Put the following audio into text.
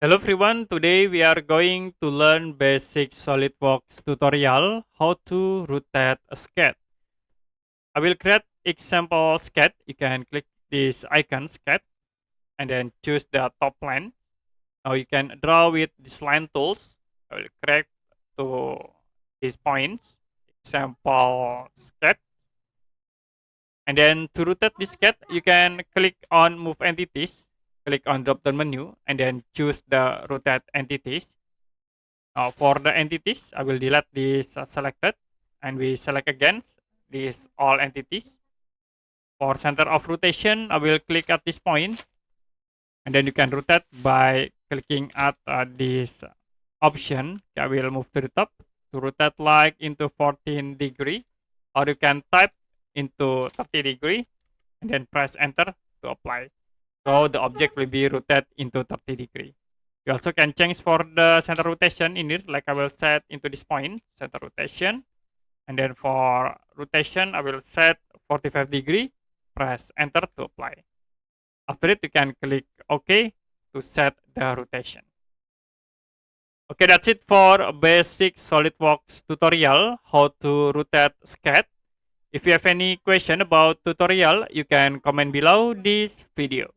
Hello everyone, today we are going to learn basic SolidWorks tutorial how to rotate a sketch. I will create example sketch. You can click this icon sketch and then choose the top line. Now you can draw with this line tools. I will create to these points, example sketch. And then to rotate this sketch, you can click on move entities, click on drop down menu and then choose the rotate entities. For the entities, I will delete this selected and we select again these all entities. For center of rotation, I will click at this point and then you can rotate by clicking at this option. I will move to the top to rotate like into 14 degree, or you can type into 30 degree and then press enter to apply. So the object will be rotated into 30 degree. You also can change for the center rotation in here, like I will set into this point, center rotation. And then for rotation, I will set 45 degree, press enter to apply. After it, you can click OK to set the rotation. Okay, that's it for basic SolidWorks tutorial, how to rotate sketch. If you have any question about tutorial, you can comment below this video.